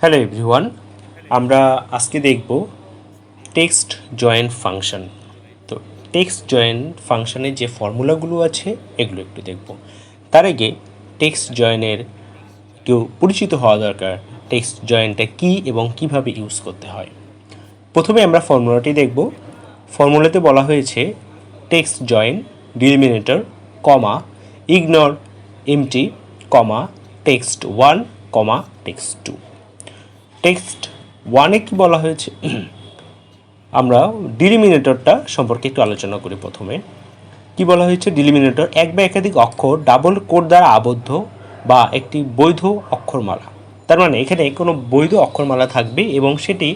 Hello everyone, আমরা আজকে দেখব টেক্সট জয়েন্ট ফাংশন। তো টেক্সট জয়েন্ট ফাংশনের যে ফর্মুলাগুলো আছে এগুলো একটু দেখব। তার আগে টেক্সট জয়েনের একটু পরিচিত হওয়া দরকার। টেক্সট জয়েন্টটা কী এবং কিভাবে ইউজ করতে হয়। প্রথমে আমরা ফর্মুলাটি দেখব। ফর্মুলাতে বলা হয়েছে text join delimiter comma ignore empty comma text one comma text two. Text ওয়ানে কি বলা হয়েছে, আমরা ডিলিমিনেটরটা সম্পর্কে একটু আলোচনা করি। প্রথমে কি বলা হয়েছে, ডিলিমিনেটর এক বা একাধিক অক্ষর ডাবল কোড দ্বারা আবদ্ধ বা একটি বৈধ অক্ষরমালা। তার মানে এখানে কোনো বৈধ অক্ষরমালা থাকবে এবং সেটি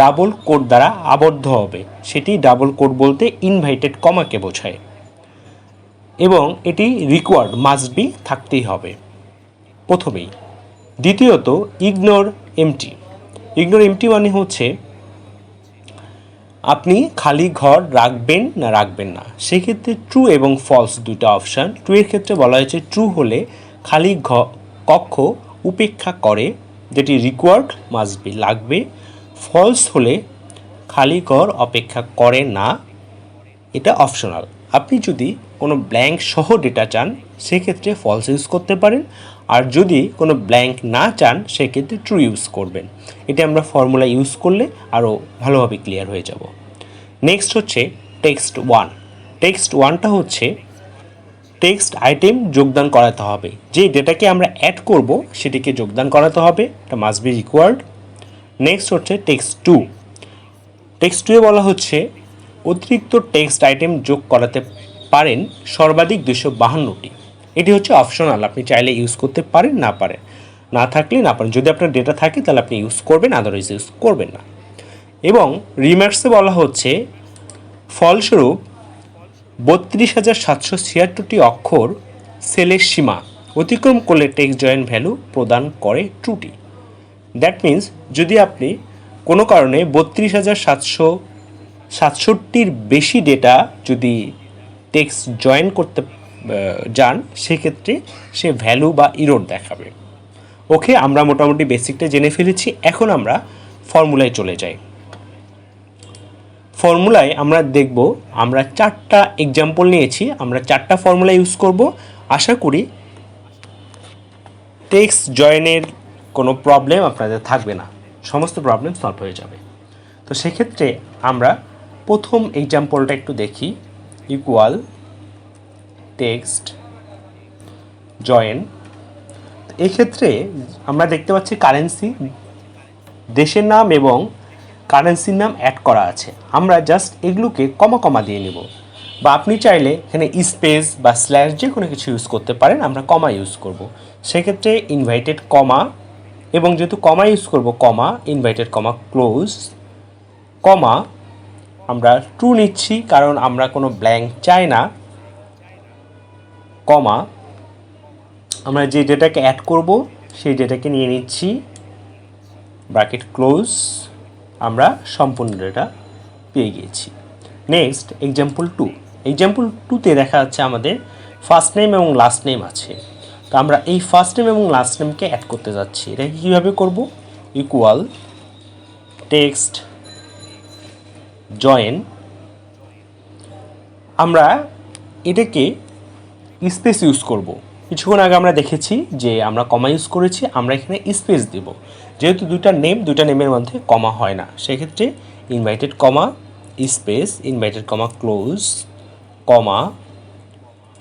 ডাবল কোড দ্বারা আবদ্ধ হবে। সেটি ডাবল কোড বলতে ইনভাইটেড কমাকে বোঝায় এবং এটি রিকোয়ার্ড মাস্ট বি থাকতেই হবে প্রথমেই। দ্বিতীয়ত ইগনোর এমটি। ইগনোর এমটি মানে হচ্ছে আপনি খালি ঘর রাখবেন না রাখবেন না। সেক্ষেত্রে ট্রু এবং ফলস দুটো অপশান। ট্রু এর ক্ষেত্রে বলা হয়েছে ট্রু হলে খালি কক্ষ উপেক্ষা করে, যেটি রিকোয়ার্ড মাস্ট বি লাগবে। ফলস হলে খালি ঘর অপেক্ষা করে না, এটা অপশনাল। আপনি যদি কোনো ব্ল্যাঙ্ক সহ ডেটা চান সেক্ষেত্রে ফলস ইউজ করতে পারেন, আর যদি কোনো ব্ল্যাঙ্ক না চান সেক্ষেত্রে ট্রু ইউজ করবেন। এটা আমরা ফর্মুলা ইউজ করলে আরও ভালোভাবে ক্লিয়ার হয়ে যাব। নেক্সট হচ্ছে টেক্সট ওয়ান। টেক্সট ওয়ানটা হচ্ছে টেক্সট আইটেম যোগদান করাতে হবে। যে ডেটাকে আমরা অ্যাড করব সেটিকে যোগদান করাতে হবে, এটা মাস্ট বি রিকোয়ার্ড। নেক্সট হচ্ছে টেক্সট টু। টেক্সট টুয়ে বলা হচ্ছে অতিরিক্ত টেক্সট আইটেম যোগ করাতে পারেন সর্বাধিক 252টি। এটি হচ্ছে অপশনাল, আপনি চাইলে ইউজ করতে পারেন, না পারেন, না থাকলে না পারেন। যদি আপনার ডেটা থাকে তাহলে আপনি ইউজ করবেন, আদারওয়াইজ ইউজ করবেন না। এবং রিমার্কসে বলা হচ্ছে ফলস্বরূপ 32,776টি অক্ষর সেলের সীমা অতিক্রম করলে টেক্সট জয়েন্ট ভ্যালু প্রদান করে ট্রুটি। দ্যাট মিন্স যদি আপনি কোনো কারণে 32,767টির বেশি ডেটা যদি টেক্সট জয়েন করতে যান সেক্ষেত্রে সে ভ্যালু বা ইরর দেখাবে। ওকে, আমরা মোটামুটি বেসিকটা জেনে ফেলেছি। এখন আমরা ফর্মুলায় চলে যাই। ফর্মুলায় আমরা দেখব, আমরা 4টা এক্সাম্পল নিয়েছি, আমরা 4টা ফর্মুলা ইউজ করব। আশা করি টেক্সট জয়েনের কোনো প্রবলেম আপনাদের থাকবে না, সমস্ত প্রবলেম সলভ হয়ে যাবে। তো সেক্ষেত্রে আমরা প্রথম এক্সাম্পলটা একটু দেখি। Equal text join. এই ক্ষেত্রে আমরা দেখতে পাচ্ছি কারেন্সি, দেশের নাম এবং কারেন্সির নাম অ্যাড করা আছে। আমরা জাস্ট এগুলোকে কমা কমা দিয়ে নেব, বা আপনি চাইলে এখানে স্পেস বা স্ল্যাশ যে কোনো কিছু ইউজ করতে পারেন। আমরা কমা ইউজ করব। সেক্ষেত্রে ইনভাইটেড কমা, এবং যেহেতু কমা ইউজ করব কমা ইনভাইটেড কমা ক্লোজ কমা। আমরা ট্রু নিচ্ছি কারণ আমরা কোনো ব্ল্যাঙ্ক চাই না, কমা। আমরা যে ডেটাকে অ্যাড করব সেই ডেটাকে নিয়ে নিচ্ছি, ব্র্যাকেট ক্লোজ। আমরা সম্পূর্ণ ডেটা পেয়ে গিয়েছি। Next example two. এক্সাম্পল টুতে দেখা যাচ্ছে আমাদের ফার্স্ট নেম এবং লাস্ট নেম আছে। তো আমরা এই ফার্স্ট নেম এবং লাস্ট নেমকে অ্যাড করতে যাচ্ছি। এটা কীভাবে করব, ইকুয়াল টেক্সট জয়েন। আমরা এটাকে স্পেস ইউজ করব। কিছুক্ষণ আগে আমরা দেখেছি যে আমরা কমা ইউজ করেছি, আমরা এখানে স্পেস দেব। যেহেতু দুটা নেমের মধ্যে কমা হয় না, সেক্ষেত্রে invited comma space invited comma close comma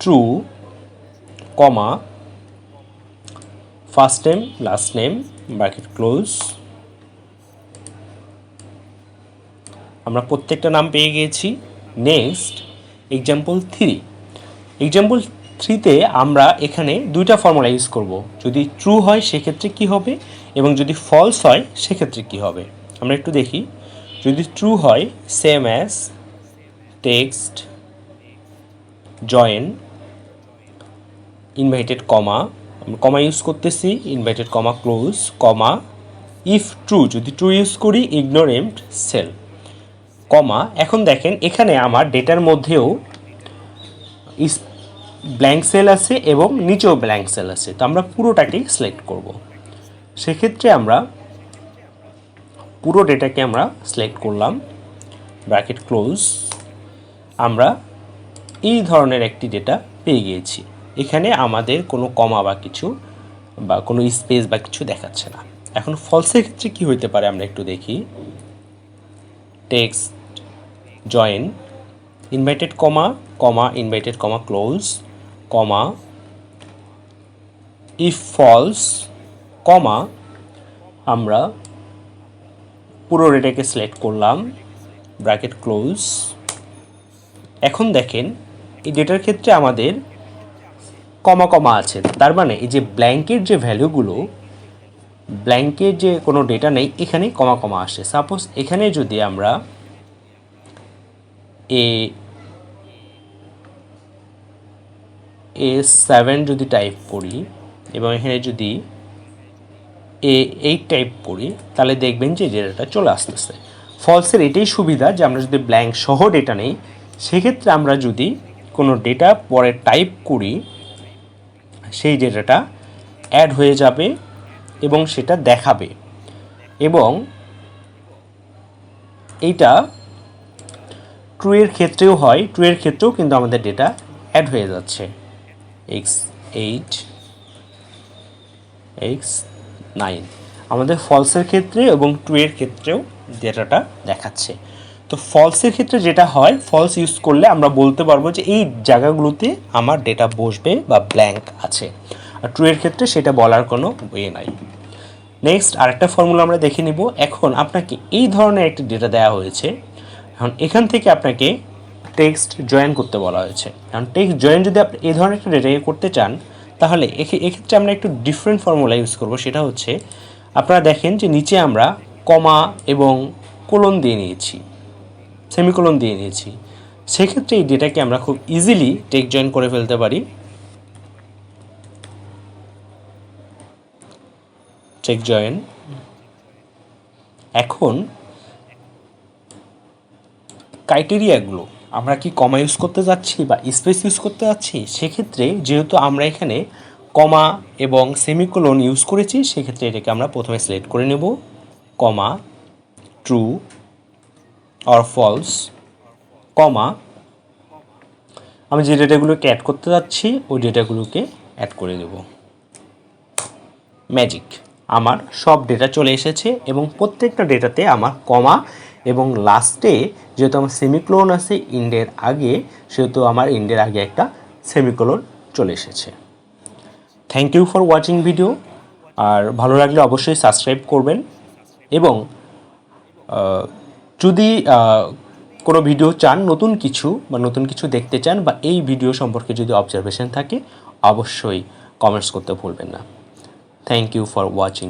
true comma first name last name bracket close. আমরা প্রত্যেকটা নাম পেয়ে গিয়েছি। Next example three. এক্সাম্পল থ্রিতে আমরা এখানে দুইটা ফর্মুলা ইউজ করব। যদি ট্রু হয় সেক্ষেত্রে কি হবে, এবং যদি ফলস হয় সেক্ষেত্রে কি হবে আমরা একটু দেখি। যদি ট্রু হয় same as text join invited comma, comma use করতেছি, invited comma close comma. If true, যদি ট্রু ইউজ করি ইগনোর এমড সেল কমা। এখন দেখেন এখানে আমার ডেটার মধ্যেও ব্ল্যাঙ্ক সেল আছে এবং নিচেও ব্ল্যাঙ্ক সেল আছে। তো আমরা পুরোটাকেই সিলেক্ট করব। সেক্ষেত্রে আমরা পুরো ডেটাকে আমরা সিলেক্ট করলাম, ব্র্যাকেট ক্লোজ। আমরা এই ধরনের একটি ডেটা পেয়ে গিয়েছি। এখানে আমাদের কোনো কমা বা কিছু বা কোনো স্পেস বা কিছু দেখাচ্ছে না। এখন ফলসের ক্ষেত্রে কি হইতে পারে আমরা একটু দেখি। Text join invited comma comma invited comma close comma if false comma আমরা পুরো ডেটাকে সিলেক্ট করলাম, ব্র্যাকেট ক্লোজ। এখন দেখেন এই ডেটার ক্ষেত্রে আমাদের কমা কমা আছে, তার মানে এই যে ব্ল্যাঙ্কের যে ভ্যালুগুলো, ব্ল্যাঙ্কের যে কোনো ডেটা নেই, এখানে কমা কমা আসে। সাপোজ এখানে যদি আমরা A7 যদি টাইপ করি এবং এখানে যদি A8 টাইপ করি, তাহলে দেখবেন যে ডেটাটা চলে আসতেছে। ফলসের এটাই সুবিধা যে আমরা যদি ব্ল্যাঙ্ক সহ ডেটা নেই, সেক্ষেত্রে আমরা যদি কোনো ডেটা পরে টাইপ করি, সেই ডেটাটা অ্যাড হয়ে যাবে এবং সেটা দেখাবে। এবং এইটা ট্রু এর ক্ষেত্রেও হয়, ট্রু এর ক্ষেত্রেও কিন্তু আমাদের ডেটা অ্যাড হয়ে যাচ্ছে। x8 x9 আমাদের ফলসের ক্ষেত্রে এবং ট্রু এর ক্ষেত্রেও ডেটাটা দেখাচ্ছে। তো ফলসের ক্ষেত্রে যেটা হয়, ফলস ইউজ করলে আমরা বলতে পারবো যে এই জায়গাগুলোতে আমার ডেটা বসবে বা ব্ল্যাঙ্ক আছে। আর ট্রু এর ক্ষেত্রে সেটা বলার কোনো ওয়ে নাই। নেক্সট আরেকটা ফর্মুলা আমরা দেখে নিব। এখন আপনাকে এই ধরনের একটি ডেটা দেওয়া হয়েছে। এখন এখান থেকে আপনাকে টেক্সট জয়েন করতে বলা হয়েছে। এখন টেক্সট জয়েন যদি আপনি এই ধরনের একটা ডেটাকে করতে চান, তাহলে এক্ষেত্রে আমরা একটু ডিফারেন্ট ফর্মুলা ইউজ করব। সেটা হচ্ছে, আপনারা দেখেন যে নিচে আমরা কমা এবং কোলন দিয়ে নিয়েছি, সেমিকোলন দিয়ে নিয়েছি। সেক্ষেত্রে এই ডেটাকে আমরা খুব ইজিলি টেক্সট জয়েন করে ফেলতে পারি। Text join. এখন ক্রাইটেরিয়াগুলো, আমরা কি কমা ইউজ করতে যাচ্ছি বা স্পেস ইউজ করতে যাচ্ছি, সেক্ষেত্রে যেহেতু আমরা এখানে কমা এবং সেমিকোলন ইউজ করেছি, সেক্ষেত্রে এটাকে আমরা প্রথমে সিলেক্ট করে নেব, কমা ট্রু অর ফলস, কমা আমি যে ডেটাগুলোকে অ্যাড করতে যাচ্ছি ওই ডেটাগুলোকে অ্যাড করে দেব। ম্যাজিক, আমার সব ডেটা চলে এসেছে এবং প্রত্যেকটা ডেটাতে আমার কমা এবং লাস্টে যেহেতু আমার সেমিকোলন আছে ইন্ডের আগে, সেহেতু আমার ইন্ডের আগে একটা সেমিকোলন চলে এসেছে। Thank you for watching video. আর ভালো লাগলে অবশ্যই সাবস্ক্রাইব করবেন এবং যদি কোনো ভিডিও চান, নতুন কিছু দেখতে চান বা এই ভিডিও সম্পর্কে যদি অবজারভেশন থাকে, অবশ্যই কমেন্টস করতে ভুলবেন না। Thank you for watching.